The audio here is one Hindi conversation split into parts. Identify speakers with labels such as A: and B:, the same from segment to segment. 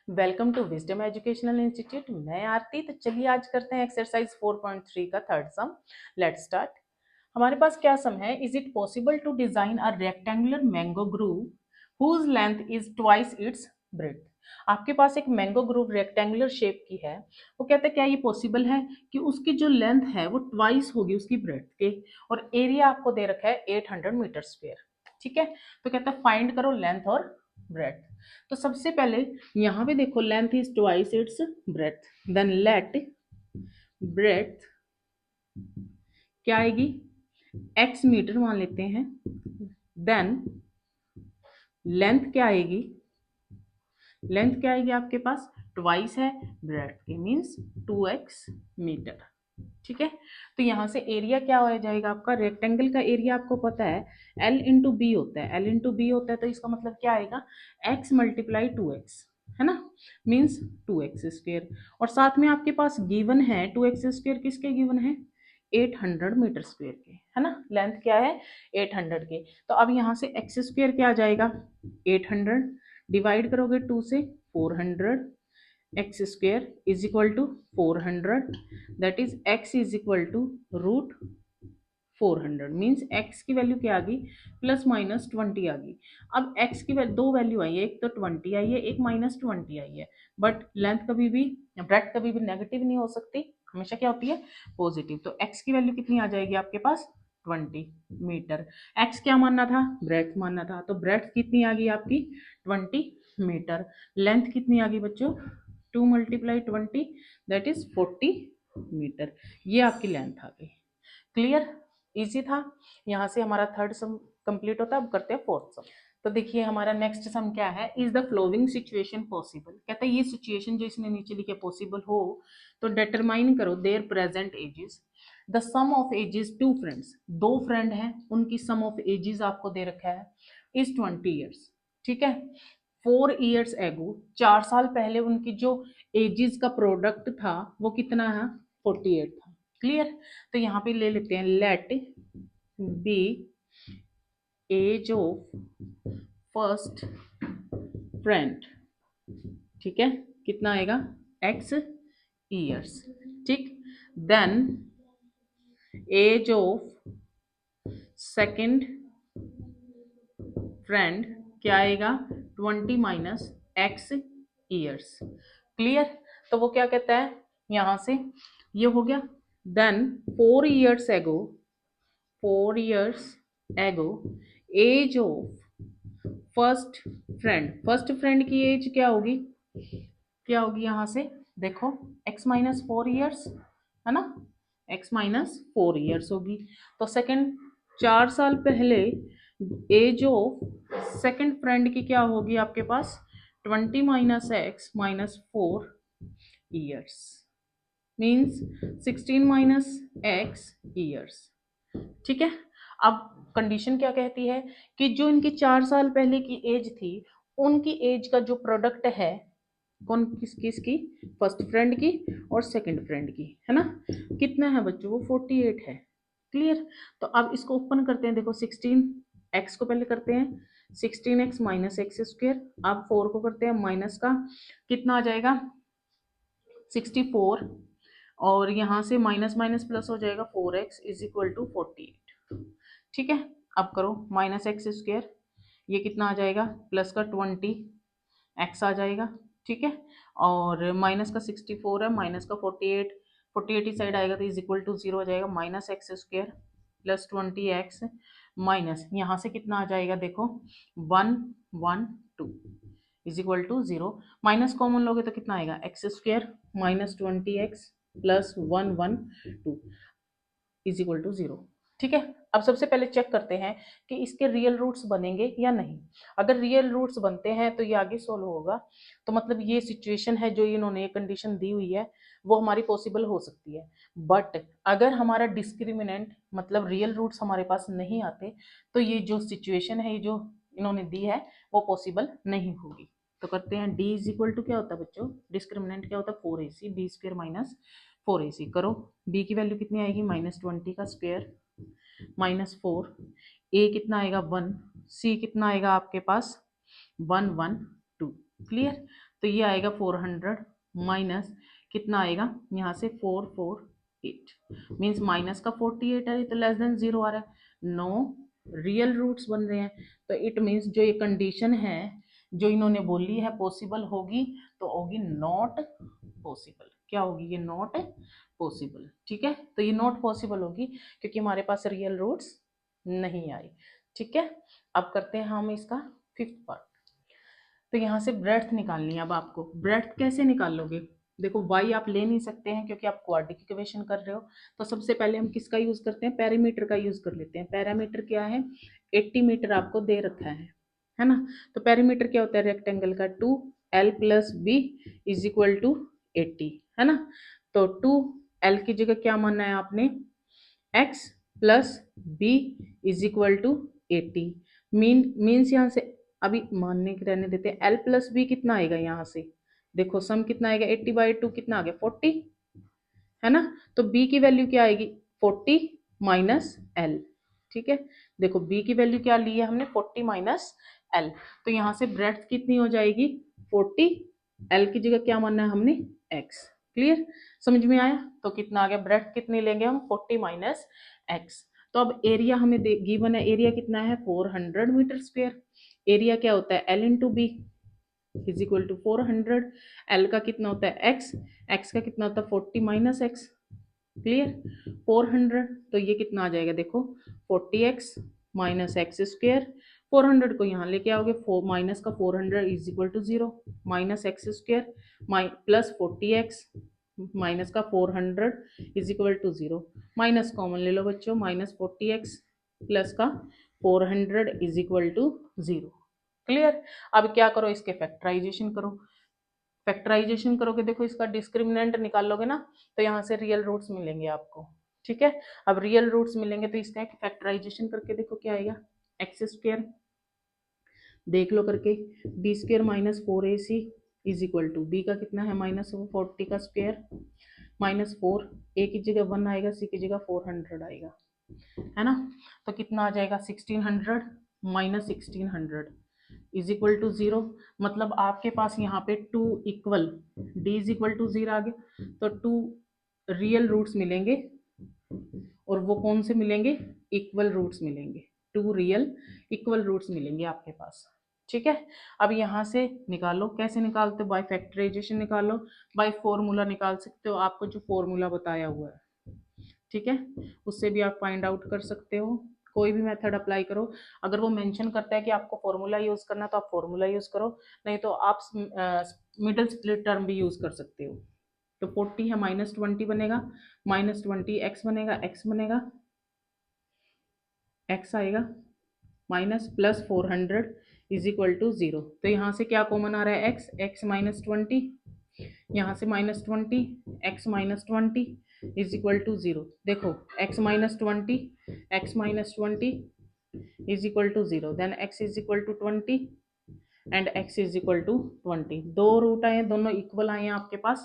A: Welcome to wisdom educational institute. मैं आरती। तो चलिए आज करते हैं एक्सरसाइज 4.3 का थर्ड सम। Let's start. हमारे पास क्या सम है? Is it possible to design a rectangular mango grove whose length is twice its breadth. आपके पास एक मैंगो ग्रूव रेक्टेंगुलर शेप की है। वो कहते हैं क्या ये पॉसिबल है कि उसकी जो लेंथ है वो ट्वाइस होगी उसकी ब्रेथ के, और एरिया आपको दे रखा है 800 मीटर स्क्वायर। ठीक है, तो कहता है फाइंड करो लेंथ और ब्रेथ। तो सबसे पहले यहाँ पे देखो length is twice its breadth, then let breadth क्या आएगी, x मीटर मान लेते हैं। देन लेंथ क्या आएगी, लेंथ क्या आएगी आपके पास, ट्वाइस है ब्रेथ के, मीन्स 2x मीटर। ठीक है, तो यहाँ से एरिया क्या हो जाएगा आपका, रेक्टेंगल का एरिया आपको पता है L इंटू बी होता है, L इंटू बी होता है, तो इसका मतलब क्या आएगा, x मल्टीप्लाई 2x, है ना, मीन्स 2x स्क्वेयर। और साथ में आपके पास गिवन है 2x स्क्वेयर, किसके गिवन है, 800 मीटर स्क्वेयर के, है ना, लेंथ क्या है 800 के। तो अब यहाँ से x स्क्वेयर क्या आ जाएगा, 800 डिवाइड करोगे 2 से 400, x square is equal to 400, that is x is equal to root 400, means x की वैल्यू क्या आ गई, प्लस माइनस 20 आ गई। अब x की वैल्यू दो वैल्यू आई है, एक तो 20 आई है, एक माइनस 20 आई है, बट लेंथ कभी भी, ब्रेथ कभी भी नेगेटिव नहीं हो सकती, हमेशा क्या होती है, पॉजिटिव। तो x की वैल्यू कितनी आ जाएगी आपके पास, 20 मीटर। x क्या मानना था, ब्रेथ मानना था, तो ब्रेथ कितनी आ गई आपकी 20 मीटर। लेंथ कितनी आ गई बच्चों, 2 मल्टीप्लाई 20, दैट इज 40 मीटर। ये आपकी लेंथ आ गई। क्लियर, इजी था। यहाँ से हमारा थर्ड सम कंप्लीट होता है। अब करते हैं फोर्थ सम। तो देखिए हमारा नेक्स्ट सम क्या है, is the flowing situation possible. कहता है ये सिचुएशन जो इसने नीचे लिखे पॉसिबल हो तो डिटरमाइन करो their present ages. The sum of ages two friends, दो फ्रेंड हैं, उनकी सम ऑफ एजेस आपको दे रखा है इज 20 ईयर्स। ठीक है, 4 ईयर्स एगो, 4 साल पहले उनकी जो एजेस का प्रोडक्ट था वो कितना है, 48 था। क्लियर, तो यहाँ पे ले लेते हैं let be age of first friend. ठीक है, कितना आएगा, x ईयर्स। ठीक, then age of second friend क्या आएगा, 20 माइनस x ईयर्स। क्लियर, तो वो क्या कहता है, यहां से ये हो गया। देन 4 ईयर्स एगो, 4 years ago age of first friend, first friend की एज क्या होगी, क्या होगी यहाँ से देखो, x माइनस 4 ईयर्स, है ना, x माइनस 4 ईयर्स होगी। तो सेकंड, 4 साल पहले एज ऑफ सेकंड फ्रेंड की क्या होगी आपके पास, 20 minus x minus 4 years, means 16 minus x years. ठीक है, अब कंडीशन क्या कहती है कि जो इनकी 4 साल पहले की एज थी, उनकी एज का जो प्रोडक्ट है, कौन किस किसकी, फर्स्ट फ्रेंड की और सेकंड फ्रेंड की, है ना, कितना है बच्चों, वो 48 है। क्लियर, तो अब इसको ओपन करते हैं, देखो 16 एक्स को पहले करते हैं 16x माइनस एक्स स्क्वेयर, अब 4 को करते हैं माइनस का, कितना आ जाएगा 64, और यहाँ से माइनस माइनस प्लस हो जाएगा 4x इज इक्वल टू 48। ठीक है, अब करो माइनस एक्स स्क्वेयर, ये कितना आ जाएगा, प्लस का 20 एक्स आ जाएगा। ठीक है, और माइनस का 64 है, माइनस का 48, 48 इस साइड आएगा तो इज इक्वल टू 0 हो जाएगा, minus x square plus 20x minus यहाँ से कितना आ जाएगा देखो 112 is equal to 0, minus common लोगे तो कितना आएगा, x square minus 20x plus 112 is equal to 0। ठीक है, अब सबसे पहले चेक करते हैं कि इसके रियल रूट्स बनेंगे या नहीं। अगर रियल रूट्स बनते हैं तो ये आगे सोल्व होगा, तो मतलब ये सिचुएशन है जो इन्होंने ये कंडीशन दी हुई है वो हमारी पॉसिबल हो सकती है। बट अगर हमारा डिस्क्रिमिनेंट मतलब रियल रूट्स हमारे पास नहीं आते तो ये जो सिचुएशन है, ये जो इन्होंने दी है वो पॉसिबल नहीं होगी। तो करते हैं d इज इक्वल टू क्या होता है बच्चों, डिस्क्रिमिनेंट क्या होता है 4ac, B square minus 4ac। करो b की वैल्यू कितनी आएगी, माइनस 20 का स्क्वायर माइनस 4, a कितना आएगा 1, c कितना आएगा आपके पास 112। क्लियर, तो ये आएगा 400 माइनस कितना आएगा यहाँ से 448 मीन्स माइनस का 48 है तो लेस देन 0 आ रहा है। नो रियल रूट्स बन रहे हैं, तो इट मीन्स जो ये कंडीशन है जो इन्होंने बोली है पॉसिबल होगी तो होगी नॉट पॉसिबल। क्या होगी ये? Not possible. ठीक है, तो ये नॉट पॉसिबल होगी क्योंकि हमारे पास रियल रूट्स नहीं आई। ठीक है, अब करते हैं हम इसका फिफ्थ पार्ट। तो यहाँ से ब्रेड्थ निकालनी है। अब आपको ब्रेड्थ कैसे निकाल लोगे? देखो y आप ले नहीं सकते हैं क्योंकि आप क्वाड्रेटिक इक्वेशन कर रहे हो, तो सबसे पहले हम किसका यूज करते हैं? पैरामीटर का यूज कर लेते हैं। पैरामीटर क्या है? 80 मीटर आपको दे रखा है ना। तो पैरामीटर क्या होता है रेक्टेंगल का? 2l plus b is equal to 80, है ना। तो 2l की जगह क्या मानना है आपने? x plus b is equal to 80। Means यहाँ से अभी मानने के रहने देते हैं। l प्लस बी कितना आएगा यहाँ से? देखो सम कितना आएगा? 80/2 कितना आ गया? 40, है ना। तो b की वैल्यू क्या आएगी? 40 माइनस l। ठीक है, देखो b की वैल्यू क्या ली है हमने? 40 माइनस l। तो यहाँ से ब्रेड्थ कितनी हो जाएगी? 40, l की जगह क्या मानना है हमने? x। क्लियर, समझ में आया? तो कितना आ गया? ब्रेड्थ कितनी लेंगे हम? 40 माइनस x। तो अब एरिया हमें गिवन है, एरिया कितना है? 400 मीटर स्क्वायर। एरिया क्या होता है? L into b is equal to 400। L का कितना होता है? x। x का कितना होता है? 40 माइनस x। क्लियर, 400। तो ये कितना आ जाएगा? देखो 40x माइनस एक्स स्क्वायर। 400 को यहाँ लेके आओगे, माइनस का 400 is equal to 0 minus x square plus 40x minus का 400 is equal to 0। Minus common ले लो बच्चों, माइनस 40x प्लस का 400 इज इक्वल टू 0। क्लियर, अब क्या करो? इसके फैक्टराइजेशन करो। फैक्टराइजेशन करोगे, देखो इसका डिस्क्रिमिनेंट निकालोगे ना, तो यहाँ से रियल रूट्स मिलेंगे आपको। ठीक है, अब रियल रूट्स मिलेंगे तो इसका फैक्टराइजेशन करके देखो क्या आएगा? एक्स स्क्वायर देख लो करके, b square minus 4ac is equal to b का कितना है? माइनस 40 का स्क्वायर माइनस 4, ए की जगह 1 आएगा, सी की जगह 400 आएगा, है ना। तो कितना आ जाएगा? 1600 माइनस 1600 इज इक्वल टू 0। मतलब आपके पास यहाँ पे 2 equal D is equal to 0 आ गया, तो 2 रियल रूट्स मिलेंगे और वो कौन से मिलेंगे? इक्वल रूट्स मिलेंगे। 2 रियल इक्वल रूट्स मिलेंगे आपके पास। ठीक है, अब यहाँ से निकालो। कैसे निकालते हो? बाय फैक्टराइजेशन निकालो, बाय फॉर्मूला निकाल सकते हो, आपको जो फॉर्मूला बताया हुआ है। ठीक है, उससे भी आप फाइंड आउट कर सकते हो। कोई भी मेथड अप्लाई करो। अगर वो मेंशन करता है कि आपको फॉर्मूला यूज करना तो आप फॉर्मूला यूज करो, नहीं तो आप मिडल स्प्लिट टर्म भी यूज कर सकते हो। तो 40 है माइनस 20 बनेगा, माइनस 20 एक्स बनेगा, एक्स बनेगा, एक्स आएगा minus plus 400 is equal to 0। तो यहाँ से क्या कॉमन आ रहा है? एक्स, एक्स माइनस 20, यहाँ से minus 20, x minus 20 is equal to 0। देखो x minus 20, x minus 20 is equal to 0, then x is equal to 20 and x is equal to 20। दो रूट आए हैं, दोनों इक्वल आए हैं आपके पास।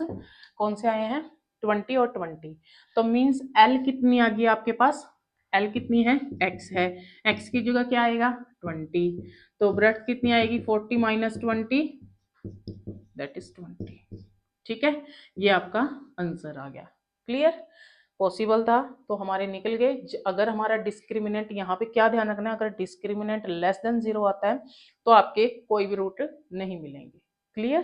A: कौन से आए हैं? 20 और 20। तो मीन्स l कितनी आ गई आपके पास? l कितनी है? x है, x की जगह क्या आएगा? 20। तो ब्रेड्थ कितनी आएगी? 40 माइनस 20 दैट इज 20। ठीक है, ये आपका आंसर आ गया। क्लियर, पॉसिबल था तो हमारे निकल गए। अगर हमारा डिस्क्रिमिनेंट यहाँ पे क्या ध्यान रखना है, अगर डिस्क्रिमिनेंट लेस देन 0 आता है तो आपके कोई भी रूट नहीं मिलेंगे। क्लियर।